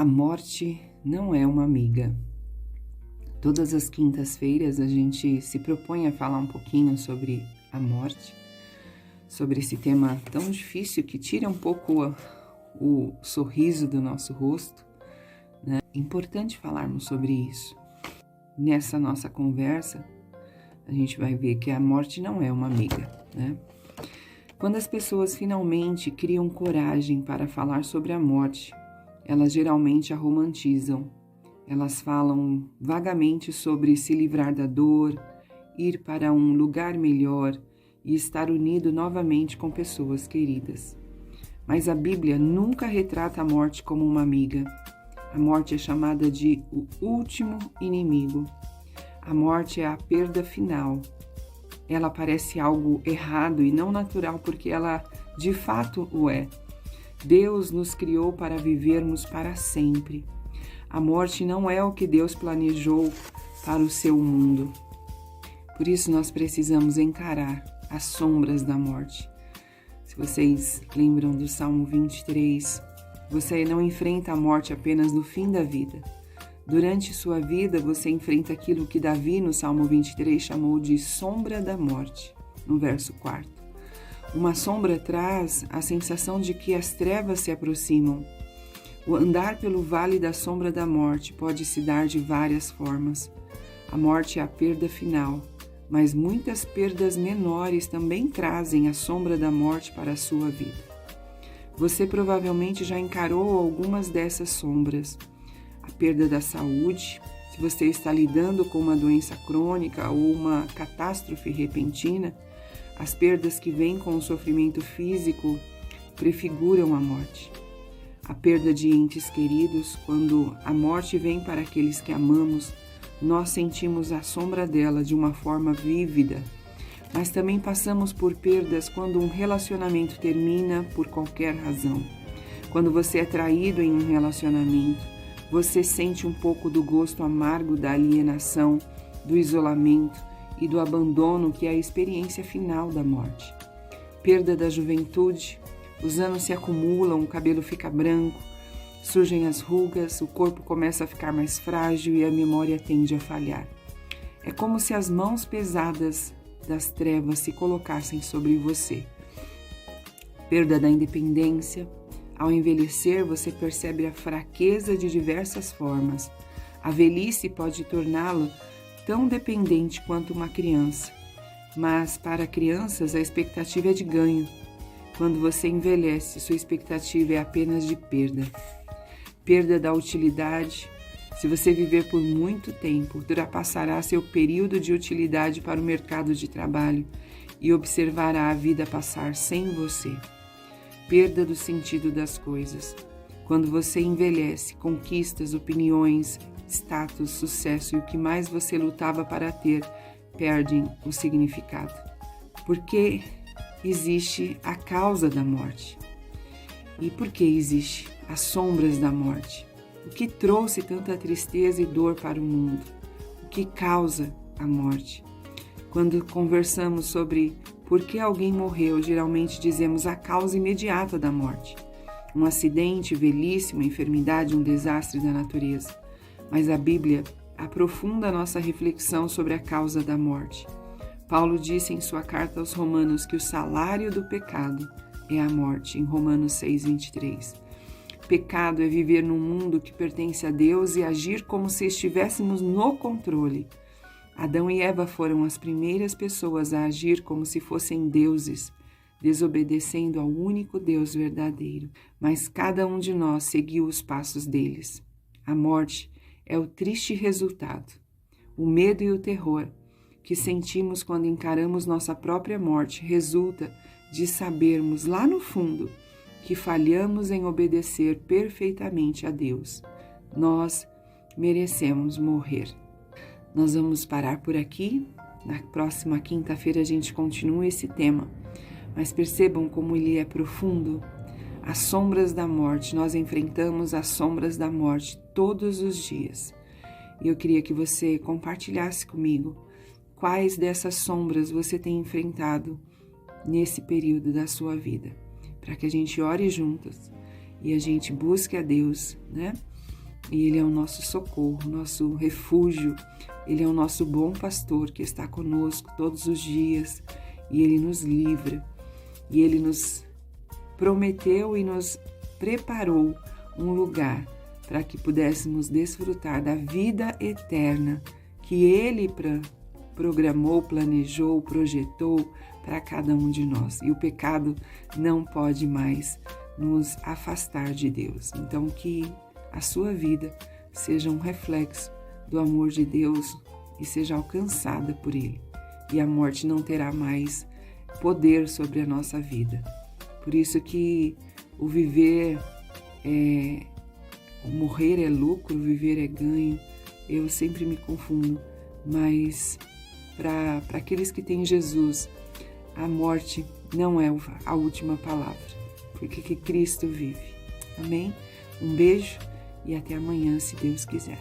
A morte não é uma amiga. Todas as quintas-feiras a gente se propõe a falar um pouquinho sobre a morte, sobre esse tema tão difícil que tira um pouco o sorriso do nosso rosto, né? É importante falarmos sobre isso. Nessa nossa conversa, a gente vai ver que a morte não é uma amiga, né? Quando as pessoas finalmente criam coragem para falar sobre a morte, elas geralmente a romantizam. Elas falam vagamente sobre se livrar da dor, ir para um lugar melhor e estar unido novamente com pessoas queridas. Mas a Bíblia nunca retrata a morte como uma amiga. A morte é chamada de o último inimigo. A morte é a perda final. Ela parece algo errado e não natural porque ela de fato o é. Deus nos criou para vivermos para sempre. A morte não é o que Deus planejou para o seu mundo. Por isso nós precisamos encarar as sombras da morte. Se vocês lembram do Salmo 23, você não enfrenta a morte apenas no fim da vida. Durante sua vida, você enfrenta aquilo que Davi, no Salmo 23, chamou de sombra da morte, no verso 4. Uma sombra traz a sensação de que as trevas se aproximam. O andar pelo vale da sombra da morte pode se dar de várias formas. A morte é a perda final, mas muitas perdas menores também trazem a sombra da morte para a sua vida. Você provavelmente já encarou algumas dessas sombras. A perda da saúde, se você está lidando com uma doença crônica ou uma catástrofe repentina, as perdas que vêm com o sofrimento físico prefiguram a morte. A perda de entes queridos, quando a morte vem para aqueles que amamos, nós sentimos a sombra dela de uma forma vívida. Mas também passamos por perdas quando um relacionamento termina por qualquer razão. Quando você é traído em um relacionamento, você sente um pouco do gosto amargo da alienação, do isolamento e do abandono, que é a experiência final da morte. Perda da juventude, os anos se acumulam, o cabelo fica branco, surgem as rugas, o corpo começa a ficar mais frágil e a memória tende a falhar. É como se as mãos pesadas das trevas se colocassem sobre você. Perda da independência. Ao envelhecer, você percebe a fraqueza de diversas formas. A velhice pode torná-lo tão dependente quanto uma criança. Mas para crianças, a expectativa é de ganho. Quando você envelhece, sua expectativa é apenas de perda. Perda da utilidade. Se você viver por muito tempo, ultrapassará seu período de utilidade para o mercado de trabalho e observará a vida passar sem você. Perda do sentido das coisas. Quando você envelhece, conquistas, opiniões, status, sucesso e o que mais você lutava para ter perdem o significado. Porque existe a causa da morte. E por que existe as sombras da morte? O que trouxe tanta tristeza e dor para o mundo? O que causa a morte? Quando conversamos sobre por que alguém morreu, geralmente dizemos a causa imediata da morte. Um acidente, velhice, uma enfermidade, um desastre da natureza. Mas a Bíblia aprofunda a nossa reflexão sobre a causa da morte. Paulo disse em sua carta aos Romanos que o salário do pecado é a morte, em Romanos 6:23. Pecado é viver num mundo que pertence a Deus e agir como se estivéssemos no controle. Adão e Eva foram as primeiras pessoas a agir como se fossem deuses, desobedecendo ao único Deus verdadeiro. Mas cada um de nós seguiu os passos deles. A morte é o triste resultado, o medo e o terror que sentimos quando encaramos nossa própria morte resulta de sabermos lá no fundo que falhamos em obedecer perfeitamente a Deus. Nós merecemos morrer. Nós vamos parar por aqui. Na próxima quinta-feira a gente continua esse tema. Mas percebam como ele é profundo. As sombras da morte. Nós enfrentamos as sombras da morte todos os dias. E eu queria que você compartilhasse comigo quais dessas sombras você tem enfrentado nesse período da sua vida. Para que a gente ore juntas e a gente busque a Deus, né? e Ele é o nosso socorro, nosso refúgio. Ele é o nosso bom pastor que está conosco todos os dias e Ele nos livra. E Ele nos prometeu e nos preparou um lugar para que pudéssemos desfrutar da vida eterna que Ele programou, planejou, projetou para cada um de nós. E o pecado não pode mais nos afastar de Deus. Então, que a sua vida seja um reflexo do amor de Deus e seja alcançada por Ele. E a morte não terá mais poder sobre a nossa vida. Por isso que o viver o morrer é lucro, o viver é ganho. Eu sempre me confundo, mas para aqueles que têm Jesus, a morte não é a última palavra, porque Cristo vive. Amém? Um beijo e até amanhã, se Deus quiser.